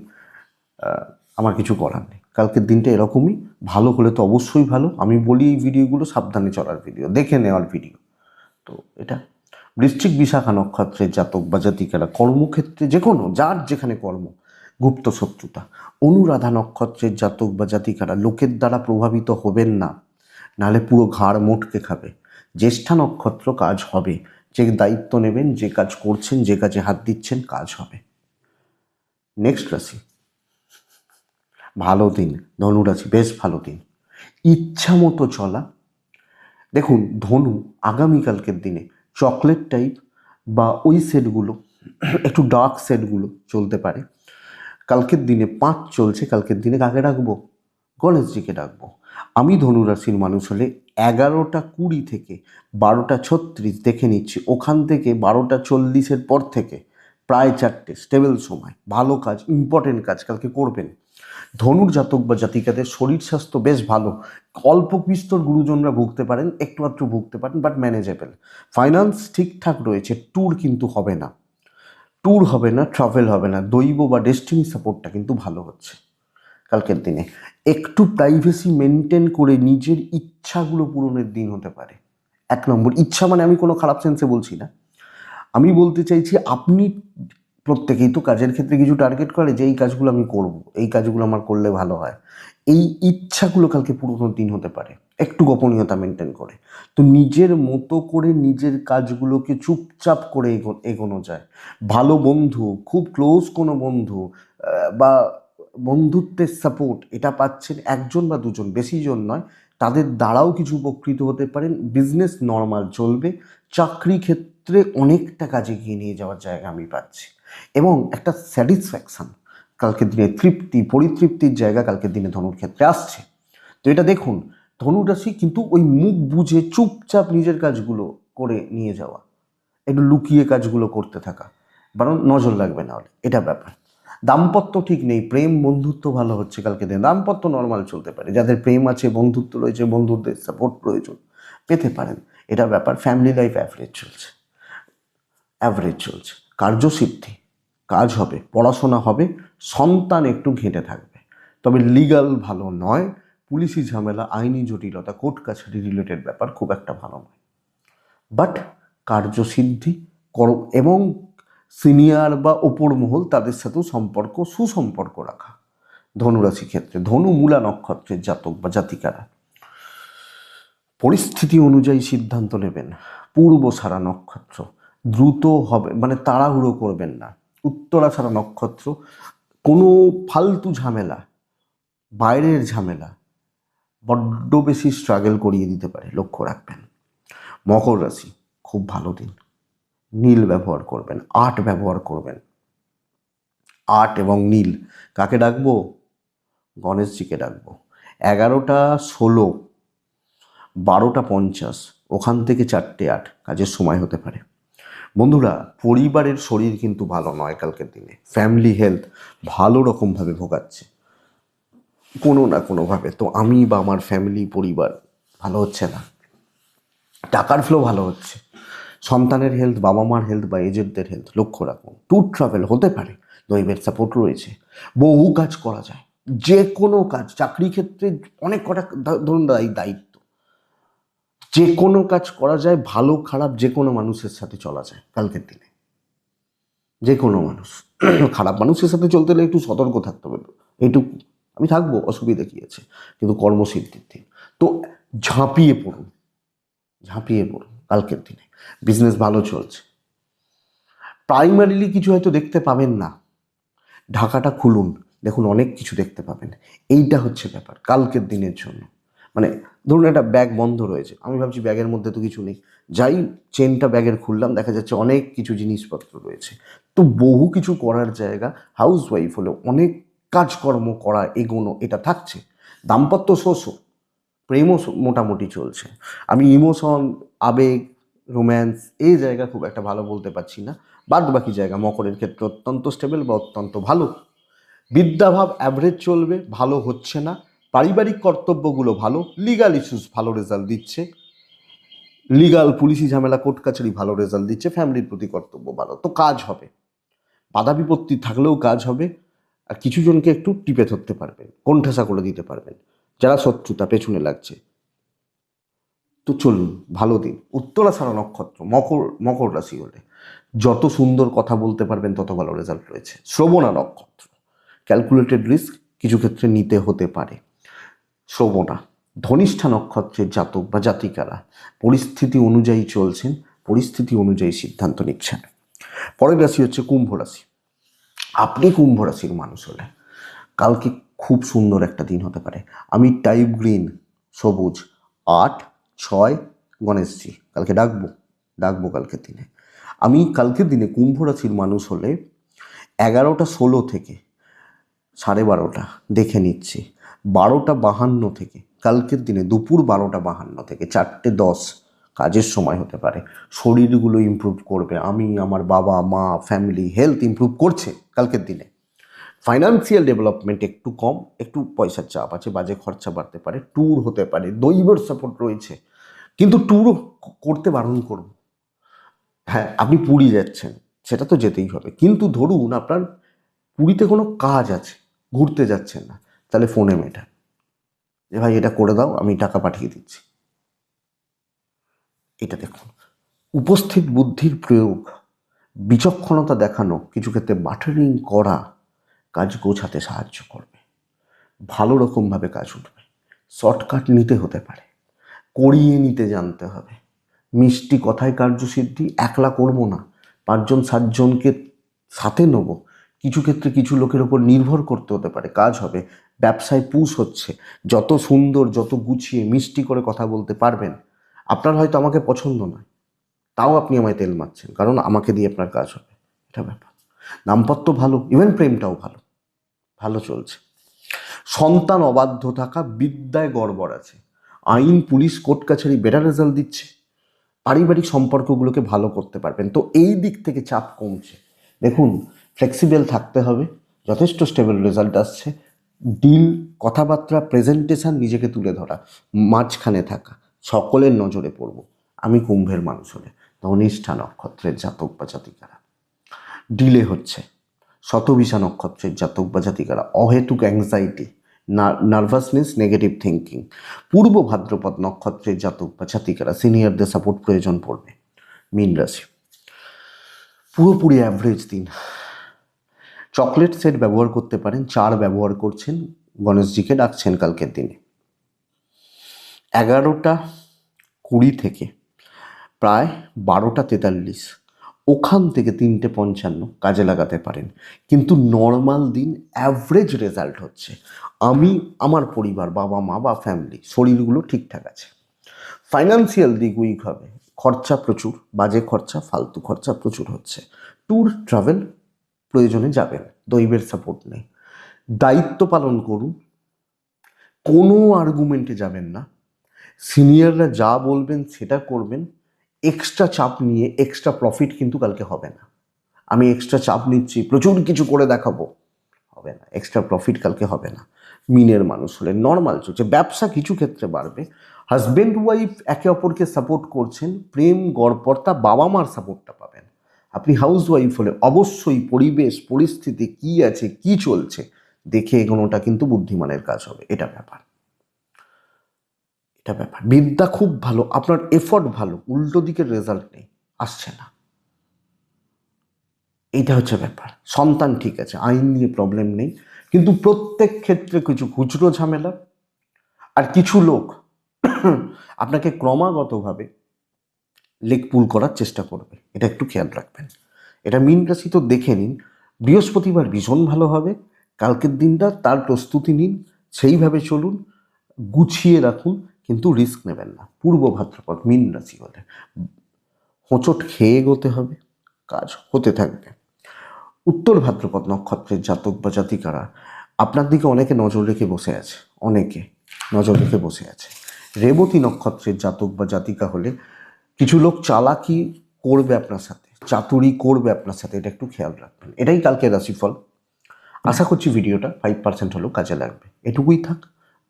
আমার কিছু করার নেই। কালকের দিনটা এরকমই। ভালো হলে তো অবশ্যই ভালো, আমি বলি এই ভিডিওগুলো সাবধানে চলার ভিডিও, দেখে নেওয়ার ভিডিও। তো এটা বৃশ্চিক বিশাখা নক্ষত্রের জাতক বা জাতিকারা কর্মক্ষেত্রে যে কোনো, যার যেখানে কর্ম, গুপ্ত শত্রুতা। অনুরাধা নক্ষত্রের জাতক বা জাতিকারা লোকের দ্বারা প্রভাবিত হবেন না, নাহলে পুরো ঘাড় মোটকে খাবে। জ্যেষ্ঠা নক্ষত্র কাজ হবে, যে দায়িত্ব নেবেন, যে কাজ করছেন, যে কাজে হাত দিচ্ছেন, কাজ হবে। নেক্সট রাশি, ভালো দিন ধনুরাশি, বেশ ভালো দিন, ইচ্ছা মতো চলা। দেখুন ধনু আগামীকালকের দিনে চকলেট টাইপ বা ওই সেটগুলো, একটু ডার্ক সেটগুলো চলতে পারে। কালকের দিনে 5 চলছে, কালকের দিনে কাকে ডাকবো? গণেশজিকে ডাকবো। আমি ধনুরাশির মানুষ হলে 11:20 থেকে 12:36 দেখে নিচ্ছি, ওখান থেকে 12:40 পর থেকে প্রায় 4টে স্টেবল সময়, ভালো কাজ, ইম্পর্টেন্ট কাজ কালকে করবেন। ধনুর জাতক বা জাতিকাদের শরীর স্বাস্থ্য বেশ ভালো, অল্প বিস্তর গুরুজনরা ভুগতে পারেন, একটু আধটু ভুগতে পারেন, বাট ম্যানেজেবল। ফাইন্যান্স ঠিকঠাক রয়েছে, ট্যুর কিন্তু হবে না, ট্যুর হবে না, ট্রাভেল হবে না। দৈব বা ডেস্টিনি সাপোর্টটা কিন্তু ভালো হচ্ছে কালকের দিনে। একটু প্রাইভেসি মেনটেন করে নিজের ইচ্ছাগুলো পূরণের দিন হতে পারে। 1 নম্বর ইচ্ছা, মানে আমি কোনো খারাপ সেন্সে বলছি না, আমি বলতে চাইছি আপনি প্রত্যেকেই তো কাজের ক্ষেত্রে কিছু টার্গেট করে যে এই কাজগুলো আমি করব, এই কাজগুলো আমার করলে ভালো হয়। এই ইচ্ছাগুলো কালকে পুরোনো দিন হতে পারে, একটু গোপনীয়তা মেনটেন করে। তো নিজের মতো করে নিজের কাজগুলোকে চুপচাপ করে এগোনো যায়। ভালো বন্ধু, খুব ক্লোজ কোনো বন্ধু বা বন্ধুত্বের সাপোর্ট এটা পাচ্ছেন, একজন বা দুজন, বেশি জন নয়, তাদের দ্বারাও কিছু উপকৃত হতে পারেন। বিজনেস নর্মাল চলবে, চাকরি ক্ষেত্রে অনেকটা কাজে এগিয়ে নিয়ে যাওয়ার জায়গা আমি পাচ্ছি এবং একটা স্যাটিসফ্যাকশান, কালকের দিনে তৃপ্তি, পরিতৃপ্তির জায়গা কালকের দিনে ধনুর ক্ষেত্রে আসছে। তো এটা দেখুন, ধনুরাশি কিন্তু ওই মুখ বুঝে চুপচাপ নিজের কাজগুলো করে নিয়ে যাওয়া, একটু লুকিয়ে কাজগুলো করতে থাকা, বরং নজর লাগবে না হলে, এটা ব্যাপার। দাম্পত্য ঠিক নেই, প্রেম বন্ধুত্ব ভালো হচ্ছে কালকে দিনে, দাম্পত্য নর্মাল চলতে পারে। যাদের প্রেম আছে, বন্ধুত্ব রয়েছে, বন্ধুদের সাপোর্ট প্রয়োজন, পেতে পারেন, এটা ব্যাপার। ফ্যামিলি লাইফ অ্যাভারেজ চলছে, অ্যাভারেজ চলছে। কার্যসিদ্ধি, কাজ হবে, পড়াশোনা হবে, সন্তান একটু ঘেঁটে থাকবে, তবে লিগাল ভালো নয়। পুলিশি ঝামেলা, আইনি জটিলতা, কোর্ট কাছারি রিলেটেড ব্যাপার খুব একটা ভালো নয়। বাট কার্যসিদ্ধি এবং সিনিয়র বা ওপর মহল তাদের সাথেও সম্পর্ক, সুসম্পর্ক রাখা। ধনুরাশি ক্ষেত্রে ধনু মূলা নক্ষত্রের জাতক বা জাতিকারা পরিস্থিতি অনুযায়ী সিদ্ধান্ত নেবেন। পূর্ব সারা নক্ষত্র দ্রুত হবে, মানে তাড়াহুড়ো করবেন না। উত্তরা সারা নক্ষত্র কোনো ফালতু ঝামেলা, বাইরের ঝামেলা বড্ড বেশি স্ট্রাগল করিয়ে দিতে পারে, লক্ষ্য রাখবেন। মকর রাশি খুব ভালো দিন, নীল ব্যবহার করবেন, আর্ট ব্যবহার করবেন। আর্ট এবং নীল কাকে ডাকবো? গণেশজিকে ডাকবো। 11:16, 12:50, ওখান থেকে 4:08 কাজের সময় হতে পারে। বন্ধুরা, পরিবারের শরীর কিন্তু ভালো নয় কালকের দিনে, ফ্যামিলি হেলথ ভালো রকমভাবে ভোগাচ্ছে কোনো না কোনোভাবে। তো আমি বা আমার ফ্যামিলি পরিবার ভালো হচ্ছে না, টাকার ফ্লো ভালো হচ্ছে, সন্তানের হেলথ, বাবা মার হেলথ বা এজেন্টদের হেলথ লক্ষ্য রাখুন। ট্যুর ট্রাভেল হতে পারে, দৈবের সাপোর্ট রয়েছে। বহু কাজ করা যায়, যে কোনো কাজ, চাকরি ক্ষেত্রে অনেক কটা ধরুন দায়িত্ব, যে কোনো কাজ করা যায়। ভালো খারাপ যে কোনো মানুষের সাথে চলা যায় কালকের দিনে, যে কোনো মানুষ। খারাপ মানুষের সাথে চলতে হলে একটু সতর্ক থাকতে হবে, এইটুকু। আমি থাকবো, অসুবিধা কী আছে, কিন্তু কর্মসিদ্ধির দিন তো ঝাঁপিয়ে পড়ুন, ঝাঁপিয়ে পড়ুন কালকের দিনে। বিজনেস ভালো চলছে। প্রাইমারিলি কিছু হয়তো দেখতে পাবেন না, ঢাকাটা খুলুন, দেখুন অনেক কিছু দেখতে পাবেন। এইটা হচ্ছে ব্যাপার কালকের দিনের জন্য। মানে ধরুন একটা ব্যাগ বন্ধ রয়েছে, আমি ভাবছি ব্যাগের মধ্যে তো কিছু নেই, যাই চেনটা ব্যাগের খুললাম, দেখা যাচ্ছে অনেক কিছু জিনিসপত্র রয়েছে। তো বহু কিছু করার জায়গা, হাউস ওয়াইফ হলে অনেক কাজকর্ম করা, এগোনো, এটা থাকছে। দাম্পত্য শোষো, প্রেমও মোটামুটি চলছে। আমি ইমোশন, আবেগ, রোম্যান্স এই জায়গা খুব একটা ভালো বলতে পারছি না। বাদ বাকি জায়গা মকরের ক্ষেত্রে অত্যন্ত স্টেবল বা অত্যন্ত ভালো। বিদ্যাভাব অ্যাভারেজ চলবে, ভালো হচ্ছে না। পারিবারিক কর্তব্যগুলো ভালো, লিগাল ইস্যুস ভালো রেজাল্ট দিচ্ছে, লিগাল পুলিশি ঝামেলা কোর্ট কাছারি ভালো রেজাল্ট দিচ্ছে। ফ্যামিলির প্রতি কর্তব্য ভালো, তো কাজ হবে। বাধা বিপত্তি থাকলেও কাজ হবে। আর কিছু জনকে একটু টিপে ধরতে পারবেন, কোণঠাসা করে দিতে পারবেন, যারা শত্রুতা পেছনে লাগছে। তো চলুন, ভালো দিন। উত্তরাষাঢ়া নক্ষত্র, মকর রাশি হলে যত সুন্দর কথা বলতে পারবেন তত ভালো রেজাল্ট রয়েছে। শ্রবণা নক্ষত্র, ক্যালকুলেটেড রিস্ক কিছু ক্ষেত্রে নিতে হতে পারে। শ্রবণা। ধনিষ্ঠা নক্ষত্রের জাতক বা জাতিকারা পরিস্থিতি অনুযায়ী চলছেন, পরিস্থিতি অনুযায়ী সিদ্ধান্ত নিচ্ছেন। পরের রাশি হচ্ছে কুম্ভ রাশি। আপনি কুম্ভ রাশির মানুষ হলে কালকে খুব সুন্দর একটা দিন হতে পারে। আমি টাইপ গ্রিন, সবুজ 8, 6 গণেশজি কালকে ডাকবো কালকের দিনে। আমি কালকের দিনে কুম্ভ রাশির মানুষ হলে 11টা 16 থেকে 12:30 দেখে নিচ্ছি, 12টা 52 থেকে কালকের দিনে দুপুর 12টা 52 থেকে 4টে 10 কাজের সময় হতে পারে। শরীরগুলো ইমপ্রুভ করবে, আমি, আমার বাবা মা, ফ্যামিলি হেলথ ইমপ্রুভ করছে কালকের দিনে। ফাইন্যান্সিয়াল ডেভেলপমেন্ট একটু কম, একটু পয়সার চাপ আছে, বাজে খরচা বাড়তে পারে, ট্যুর হতে পারে, দৈবের সাপোর্ট রয়েছে, কিন্তু ট্যুরও করতে বারণ করব। হ্যাঁ, আপনি পুরী যাচ্ছেন, সেটা তো যেতেই হবে, কিন্তু ধরুন আপনার পুরীতে কোনো কাজ আছে, ঘুরতে যাচ্ছেন না, তাহলে ফোনে মেটান যে ভাই এটা করে দাও, আমি টাকা পাঠিয়ে দিচ্ছি। এটা দেখুন, উপস্থিত বুদ্ধির প্রয়োগ, বিচক্ষণতা দেখানো, কিছু ক্ষেত্রে বাটারিং করা কাজ গোছাতে সাহায্য করবে, ভালো রকমভাবে কাজ উঠবে। শর্টকাট নিতে হতে পারে, করিয়ে নিতে জানতে হবে। মিষ্টি কথায় কার্যসিদ্ধি, একলা করবো না, 5জন 7জনকে সাথে নেব। কিছু ক্ষেত্রে কিছু লোকের ওপর নির্ভর করতে হতে পারে, কাজ হবে। ব্যবসায় পুশ হচ্ছে, যত সুন্দর, যত গুছিয়ে মিষ্টি করে কথা বলতে পারবেন। আপনার হয়তো আমাকে পছন্দ নয়, তাও আপনি আমায় তেল মারছেন, কারণ আমাকে দিয়ে আপনার কাজ হবে, এটা ব্যাপার। দাম্পত্য ভালো, ইভেন প্রেমটাও ভালো, ভালো চলছে। সন্তান অবাধ্য থাকা, বিদ্যায় গড়বড় আছে, আইন পুলিশ কোর্ট কাছারি বেটার রেজাল্ট দিচ্ছে। পারিবারিক সম্পর্কগুলোকে ভালো করতে পারবেন, তো এই দিক থেকে চাপ কমছে। দেখুন, ফ্লেক্সিবল থাকতে হবে, যথেষ্ট স্টেবল রেজাল্ট আসছে। ডিল, কথাবার্তা, প্রেজেন্টেশন, নিজেকে তুলে ধরা, মাঝখানে থাকা, সকলের নজরে পড়ব। আমি কুম্ভের মানুষ হলে ধনিষ্ঠা নক্ষত্রের জাতক বা জাতিকারা ডিলে হচ্ছে, শতভিষা নক্ষত্রের জাতক বা জাতিকারা অহেতুক অ্যাংজাইটি, নার্ভাসনেস, নেগেটিভ থিঙ্কিং। পূর্ব ভাদ্রপদ নক্ষত্রের জাতক বা জাতিকারা সিনিয়রদের সাপোর্ট প্রয়োজন পড়বে। মীন রাশি, পুরোপুরি অ্যাভারেজ দিন। চকলেট সেট ব্যবহার করতে পারেন, 4 ব্যবহার করছেন, গণেশজিকে ডাকছেন কালকের দিনে। 11টা 20 থেকে প্রায় 12টা 43, ওখান থেকে 3টে 55 কাজে লাগাতে পারেন, কিন্তু নর্মাল দিন অ্যাভারেজ রেজাল্ট হচ্ছে। আমি, আমার পরিবার, বাবা মা বা ফ্যামিলি শরীরগুলো ঠিকঠাক আছে। ফাইন্যান্সিয়াল দিক উইক হবে, খরচা প্রচুর, বাজে খরচা, ফালতু খরচা প্রচুর হচ্ছে। ট্যুর ট্রাভেল প্রয়োজনে যাবেন, দৈবের সাপোর্ট নেই। দায়িত্ব পালন করুন, কোনো আর্গুমেন্টে যাবেন না, সিনিয়ররা যা বলবেন সেটা করবেন। এক্সট্রা চাপ নিয়ে এক্সট্রা প্রফিট কিন্তু কালকে হবে না। আমি এক্সট্রা চাপ নিচ্ছি, প্রচুর কিছু করে দেখাবো, হবে না, এক্সট্রা প্রফিট কালকে হবে না। মিনের মানুষ হলে নর্মাল চলছে, ব্যবসা কিছু ক্ষেত্রে বাড়বে, হাজব্যান্ড ওয়াইফ একে অপরকে সাপোর্ট করছেন, প্রেম গড়পড়তা বাবা মার সাপোর্টটা পাবেন। আপনি হাউস ওয়াইফ হলে অবশ্যই পরিবেশ পরিস্থিতি কি আছে কি চলছে দেখে এগোনোটা কিন্তু বুদ্ধিমানের কাজ হবে। এটা ব্যাপার। বিদ্যা খুব ভালো, আপনার এফর্ট ভালো, উল্টো দিকের রেজাল্ট নেই, আসছে না। এইটা হচ্ছে ব্যাপার। সন্তান ঠিক আছে, আইন নিয়ে প্রবলেম নেই, কিন্তু প্রত্যেক ক্ষেত্রে কিছু খুচরো ঝামেলা, আর কিছু লোক আপনাকে ক্রমাগতভাবে লেগ পুল করার চেষ্টা করবে, এটা একটু খেয়াল রাখবেন। এটা মীন রাশি তো দেখে নিন। বৃহস্পতিবার ভীষণ ভালো হবে, কালকের দিনটা তার প্রস্তুতি নিন, সেইভাবে চলুন, গুছিয়ে রাখুন, কিন্তু রিস্ক নেবেন না। পূর্ব ভাদ্রপদ মীন রাশি হলে হোঁচট খেয়ে এগোতে হবে, কাজ হতে থাকবে। উত্তর ভাদ্রপদ নক্ষত্রের জাতক বা জাতিকারা আপনার দিকে অনেকে নজর রেখে বসে আছে, অনেকে নজর রেখে বসে আছে। রেবতী নক্ষত্রের জাতক বা জাতিকা হলে কিছু লোক চালাকি করবে আপনার সাথে, চাতুরি করবে আপনার সাথে, এটা একটু খেয়াল রাখবেন। এটাই কালকের রাশিফল। আশা করছি ভিডিওটা 5% হলেও কাজে লাগবে। এটুকুই থাক,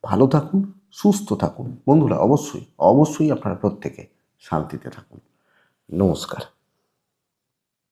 ভালো থাকুন, সুস্থ থাকুন বন্ধুরা। অবশ্যই অবশ্যই আপনারা প্রত্যেকে শান্তিতে থাকুন। নমস্কার।